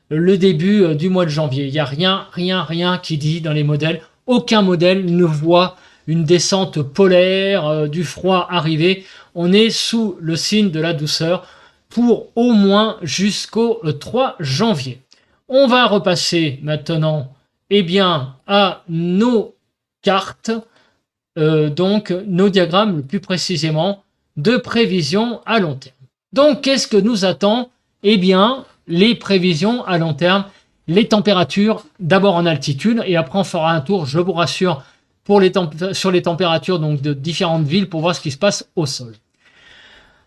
le début du mois de janvier. Il n'y a rien qui dit dans les modèles. Aucun modèle ne voit une descente polaire, du froid arriver. On est sous le signe de la douceur pour au moins jusqu'au 3 janvier. On va repasser maintenant à nos cartes, donc nos diagrammes le plus précisément de prévision à long terme. Donc qu'est-ce que nous attend? Les prévisions à long terme, les températures d'abord en altitude et après on fera un tour, je vous rassure, sur les températures donc de différentes villes pour voir ce qui se passe au sol.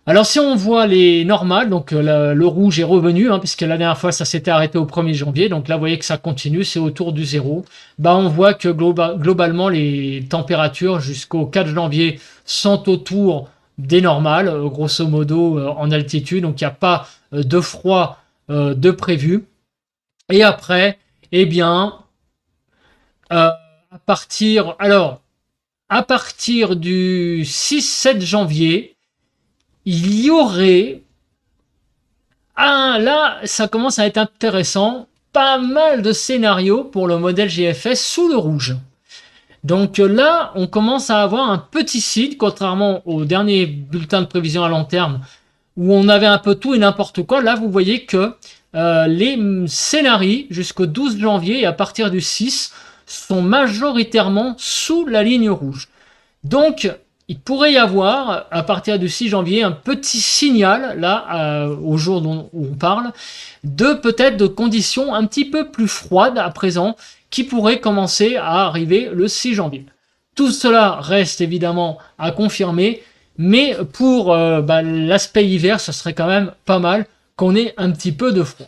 Alors si on voit les normales, donc le rouge est revenu, puisque la dernière fois ça s'était arrêté au 1er janvier, donc là vous voyez que ça continue, c'est autour du zéro. On voit que globalement les températures jusqu'au 4 janvier sont autour des normales, grosso modo en altitude, donc il n'y a pas de froid de prévu. Et après, à partir du 6-7 janvier, il y aurait, là ça commence à être intéressant, pas mal de scénarios pour le modèle GFS sous le rouge. Donc là, on commence à avoir un petit site, contrairement au dernier bulletin de prévision à long terme, où on avait un peu tout et n'importe quoi. Là, vous voyez que les scénarios jusqu'au 12 janvier et à partir du 6 sont majoritairement sous la ligne rouge. Donc, il pourrait y avoir, à partir du 6 janvier, un petit signal, là, au jour où on parle, peut-être de conditions un petit peu plus froides à présent, qui pourraient commencer à arriver le 6 janvier. Tout cela reste évidemment à confirmer, mais pour l'aspect hiver, ça serait quand même pas mal qu'on ait un petit peu de froid.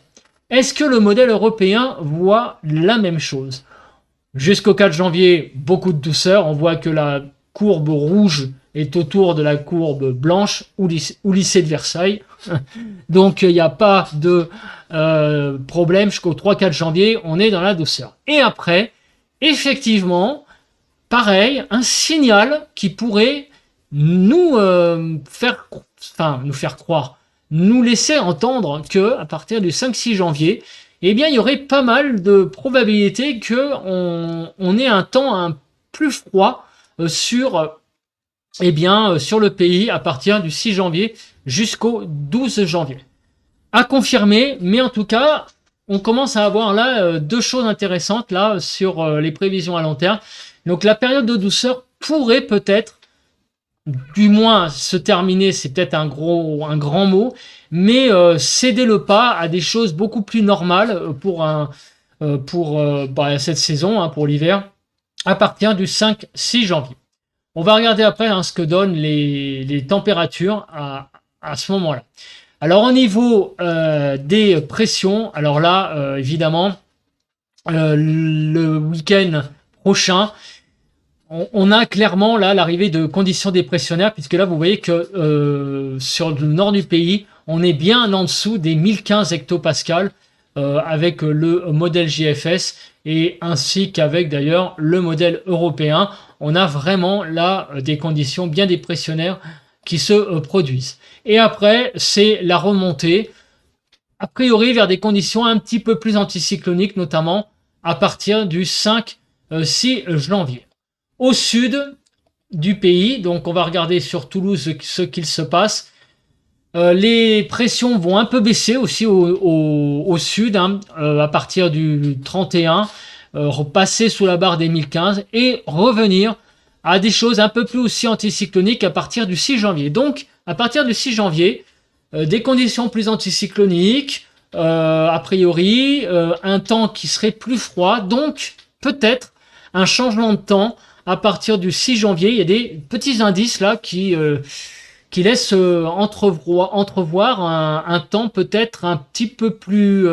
Est-ce que le modèle européen voit la même chose? Jusqu'au 4 janvier, beaucoup de douceur. On voit que la courbe rouge est autour de la courbe blanche ou lycée de Versailles. Donc, il n'y a pas de problème. Jusqu'au 3-4 janvier, on est dans la douceur. Et après, effectivement, pareil, un signal qui pourrait nous faire croire, nous laisser entendre que à partir du 5-6 janvier, il y aurait pas mal de probabilités que on ait un temps plus froid sur le pays à partir du 6 janvier jusqu'au 12 janvier. À confirmer, mais en tout cas, on commence à avoir là deux choses intéressantes là sur les prévisions à long terme. Donc la période de douceur pourrait peut-être, du moins se terminer, c'est peut-être un grand mot, mais céder le pas à des choses beaucoup plus normales pour cette saison, pour l'hiver, à partir du 5-6 janvier. On va regarder après ce que donnent les températures à ce moment-là. Alors au niveau des pressions, alors là, évidemment, le week-end prochain, on a clairement là l'arrivée de conditions dépressionnaires, puisque là vous voyez que sur le nord du pays, on est bien en dessous des 1015 hectopascales avec le modèle JFS et ainsi qu'avec d'ailleurs le modèle européen. On a vraiment là des conditions bien dépressionnaires qui se produisent. Et après, c'est la remontée, a priori vers des conditions un petit peu plus anticycloniques, notamment à partir du 5-6 janvier. Au sud du pays, donc on va regarder sur Toulouse ce qu'il se passe. Les pressions vont un peu baisser aussi au sud, hein, à partir du 31, repasser sous la barre des 1015 et revenir à des choses un peu plus aussi anticycloniques à partir du 6 janvier. Donc, à partir du 6 janvier, des conditions plus anticycloniques, a priori, un temps qui serait plus froid, donc peut-être un changement de temps à partir du 6 janvier. Il y a des petits indices là qui laissent entrevoir un temps peut-être un petit peu plus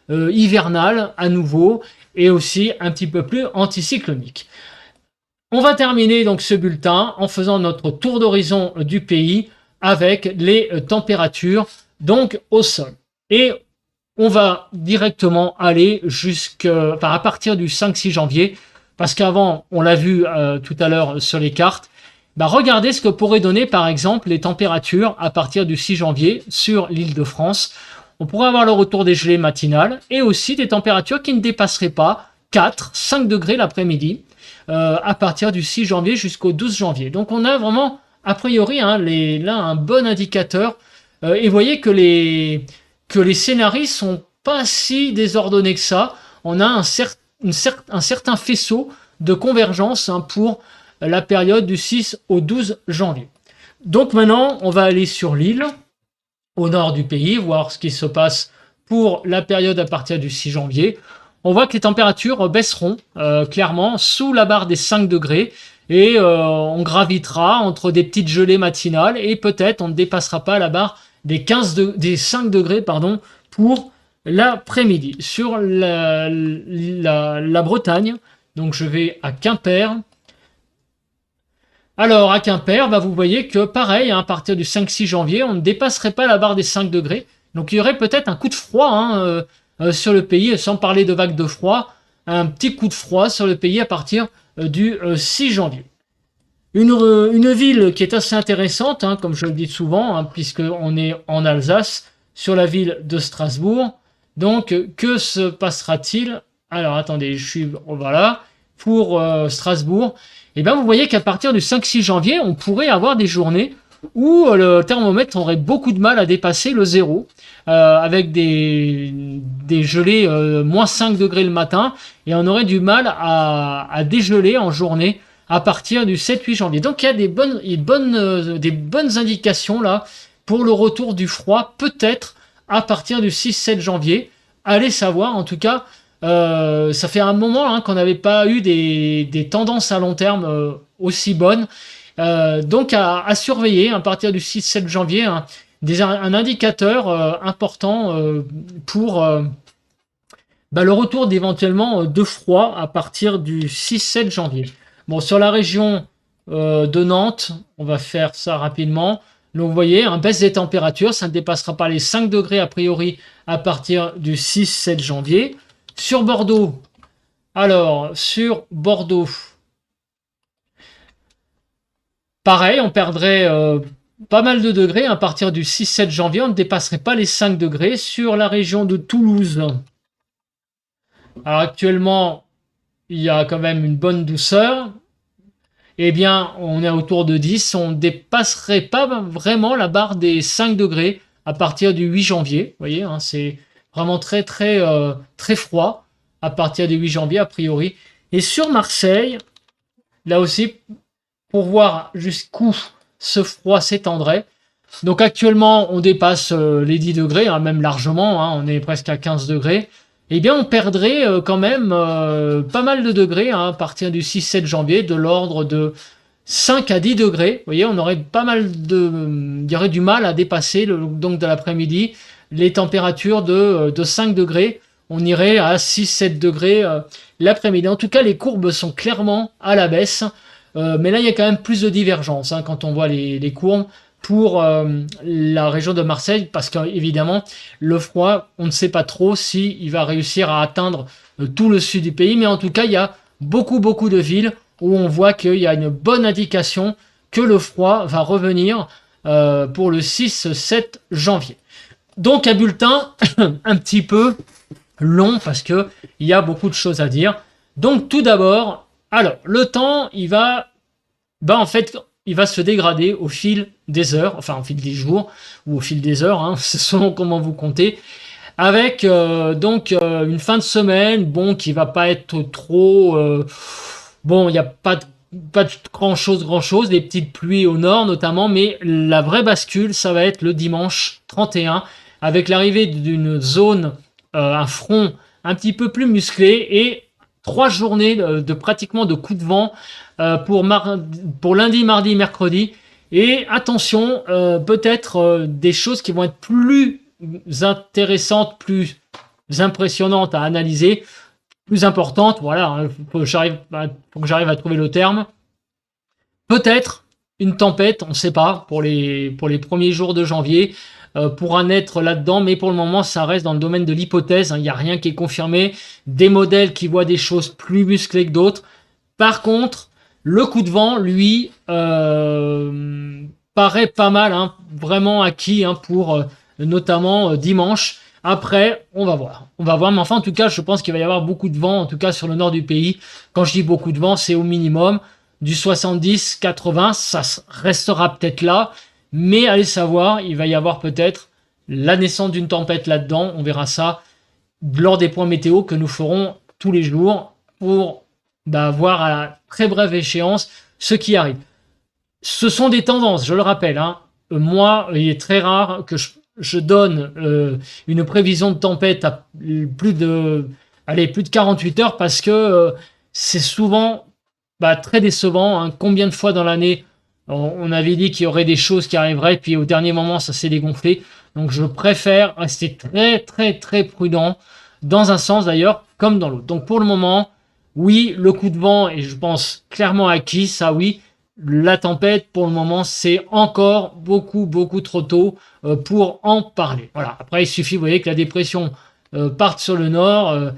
hivernal à nouveau et aussi un petit peu plus anticyclonique. On va terminer donc ce bulletin en faisant notre tour d'horizon du pays avec les températures donc au sol. Et on va directement aller à partir du 5-6 janvier, parce qu'avant, on l'a vu tout à l'heure sur les cartes, regardez ce que pourraient donner par exemple les températures à partir du 6 janvier sur l'île de France. On pourrait avoir le retour des gelées matinales et aussi des températures qui ne dépasseraient pas 4-5 degrés l'après-midi à partir du 6 janvier jusqu'au 12 janvier. Donc on a vraiment a priori là un bon indicateur et vous voyez que les scénarios sont pas si désordonnés que ça. On a un certain faisceau de convergence pour la période du 6 au 12 janvier. Donc maintenant, on va aller sur l'île, au nord du pays, voir ce qui se passe pour la période à partir du 6 janvier. On voit que les températures baisseront clairement sous la barre des 5 degrés et on gravitera entre des petites gelées matinales et peut-être on ne dépassera pas la barre des 5 degrés pour l'après-midi. Sur la Bretagne, donc je vais à Quimper. Alors à Quimper, vous voyez que pareil, à partir du 5-6 janvier, on ne dépasserait pas la barre des 5 degrés. Donc il y aurait peut-être un coup de froid sur le pays, sans parler de vagues de froid, un petit coup de froid sur le pays à partir du 6 janvier. Une ville qui est assez intéressante, comme je le dis souvent, puisqu'on est en Alsace, sur la ville de Strasbourg. Donc, que se passera-t-il? Alors, attendez, voilà, pour Strasbourg. Et vous voyez qu'à partir du 5-6 janvier, on pourrait avoir des journées où le thermomètre aurait beaucoup de mal à dépasser le zéro, avec des gelées moins 5 degrés le matin, et on aurait du mal à dégeler en journée à partir du 7-8 janvier. Donc il y a des bonnes indications là pour le retour du froid, peut-être à partir du 6-7 janvier. Allez savoir, en tout cas, ça fait un moment qu'on n'avait pas eu des tendances à long terme aussi bonnes. Donc à surveiller à partir du 6-7 janvier, un indicateur important pour le retour d'éventuellement de froid à partir du 6-7 janvier. Bon, sur la région de Nantes, on va faire ça rapidement. Donc vous voyez, baisse des températures, ça ne dépassera pas les 5 degrés a priori à partir du 6-7 janvier. Sur Bordeaux, pareil, on perdrait pas mal de degrés à partir du 6-7 janvier, on ne dépasserait pas les 5 degrés. Sur la région de Toulouse, alors actuellement, il y a quand même une bonne douceur. Eh bien, on est autour de 10. On ne dépasserait pas vraiment la barre des 5 degrés à partir du 8 janvier. Vous voyez, c'est vraiment très, très, très froid à partir du 8 janvier, a priori. Et sur Marseille, là aussi, pour voir jusqu'où ce froid s'étendrait. Donc actuellement, on dépasse les 10 degrés, même largement. On est presque à 15 degrés. Eh bien, on perdrait quand même pas mal de degrés à partir du 6-7 janvier, de l'ordre de 5 à 10 degrés. Vous voyez, on aurait il y aurait du mal à dépasser, donc de l'après-midi, les températures de 5 degrés on irait à 6-7 degrés l'après-midi. En tout cas, les courbes sont clairement à la baisse. Mais là, il y a quand même plus de divergence quand on voit les courbes pour la région de Marseille, parce qu'évidemment, le froid, on ne sait pas trop s'il va réussir à atteindre tout le sud du pays. Mais en tout cas, il y a beaucoup de villes où on voit qu'il y a une bonne indication que le froid va revenir pour le 6-7 janvier. Donc un bulletin un petit peu long parce que il y a beaucoup de choses à dire. Donc tout d'abord, alors le temps, il va se dégrader au fil des heures, enfin au fil des jours ou au fil des heures, c'est selon comment vous comptez, avec une fin de semaine, bon, qui va pas être trop, bon, il n'y a pas de grand chose, des petites pluies au nord notamment, mais la vraie bascule, ça va être le dimanche 31, avec l'arrivée d'une zone, un front un petit peu plus musclé et 3 journées de pratiquement de coups de vent pour lundi, mardi, mercredi. Et attention, peut-être des choses qui vont être plus intéressantes, plus impressionnantes à analyser, plus importantes. Voilà, faut que j'arrive à trouver le terme. Peut-être une tempête, on ne sait pas, pour les premiers jours de janvier, pourra naître là-dedans, mais pour le moment, ça reste dans le domaine de l'hypothèse. Il n'y a rien qui est confirmé. Des modèles qui voient des choses plus musclées que d'autres. Par contre, le coup de vent, lui, paraît pas mal, vraiment acquis pour notamment dimanche. Après, on va voir. Mais enfin, en tout cas, je pense qu'il va y avoir beaucoup de vent, en tout cas sur le nord du pays. Quand je dis beaucoup de vent, c'est au minimum du 70-80, ça restera peut-être là, mais allez savoir, il va y avoir peut-être la naissance d'une tempête là-dedans. On verra ça lors des points météo que nous ferons tous les jours pour voir à la très brève échéance ce qui arrive. Ce sont des tendances, je le rappelle. Moi, il est très rare que je donne une prévision de tempête à plus de 48 heures parce que c'est souvent très décevant. Combien de fois dans l'année on avait dit qu'il y aurait des choses qui arriveraient, puis au dernier moment ça s'est dégonflé. Donc je préfère rester très prudent dans un sens d'ailleurs comme dans l'autre. Donc pour le moment, oui, le coup de vent est, je pense, clairement acquis, ça oui. La tempête, pour le moment, c'est encore beaucoup trop tôt pour en parler. Voilà. Après, il suffit, vous voyez, que la dépression parte sur le nord.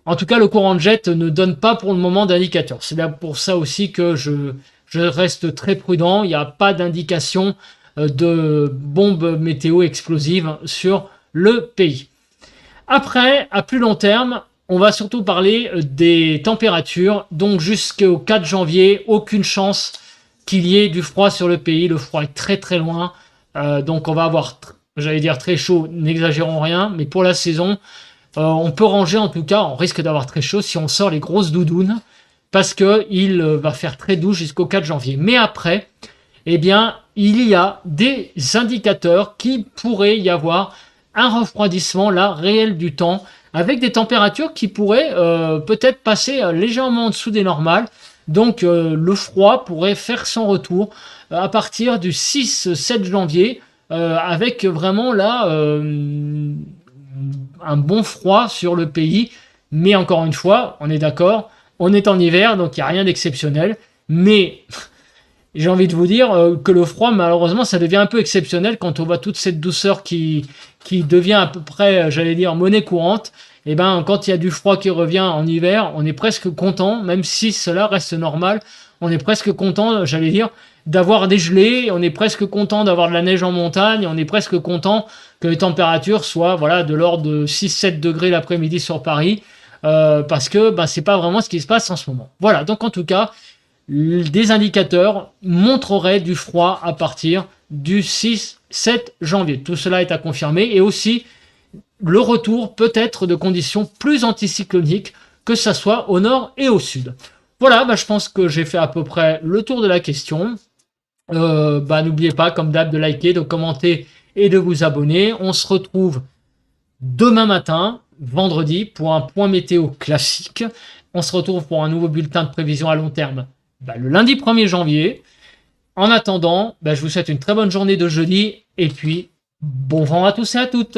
En tout cas, le courant de jet ne donne pas pour le moment d'indicateur. C'est bien pour ça aussi que je reste très prudent. Il n'y a pas d'indication de bombes météo explosives sur le pays. Après, à plus long terme, on va surtout parler des températures. Donc jusqu'au 4 janvier, aucune chance qu'il y ait du froid sur le pays. Le froid est très loin. Donc on va avoir, j'allais dire très chaud, n'exagérons rien. Mais pour la saison, on peut ranger en tout cas, on risque d'avoir très chaud si on sort les grosses doudounes. Parce qu'il va faire très doux jusqu'au 4 janvier. Mais après, eh bien, il y a des indicateurs qui pourrait y avoir un refroidissement là réel du temps avec des températures qui pourraient peut-être passer légèrement en dessous des normales. Donc le froid pourrait faire son retour à partir du 6-7 janvier avec vraiment là un bon froid sur le pays. Mais encore une fois, on est d'accord, on est en hiver, donc il n'y a rien d'exceptionnel. Mais j'ai envie de vous dire que le froid, malheureusement, ça devient un peu exceptionnel quand on voit toute cette douceur qui devient à peu près, j'allais dire, monnaie courante. Et ben, quand il y a du froid qui revient en hiver, on est presque content, même si cela reste normal. On est presque content, j'allais dire, d'avoir des gelées. On est presque content d'avoir de la neige en montagne. On est presque content que les températures soient, voilà, de l'ordre de 6-7 degrés l'après-midi sur Paris. Parce que c'est pas vraiment ce qui se passe en ce moment. Voilà, donc en tout cas, des indicateurs montreraient du froid à partir du 6-7 janvier. Tout cela est à confirmer. Et aussi, le retour peut-être de conditions plus anticycloniques, que ça soit au nord et au sud. Voilà, je pense que j'ai fait à peu près le tour de la question. N'oubliez pas, comme d'hab, de liker, de commenter et de vous abonner. On se retrouve demain matin, vendredi, pour un point météo classique. On se retrouve pour un nouveau bulletin de prévision à long terme le lundi 1er janvier. En attendant, je vous souhaite une très bonne journée de jeudi et puis bon vent à tous et à toutes.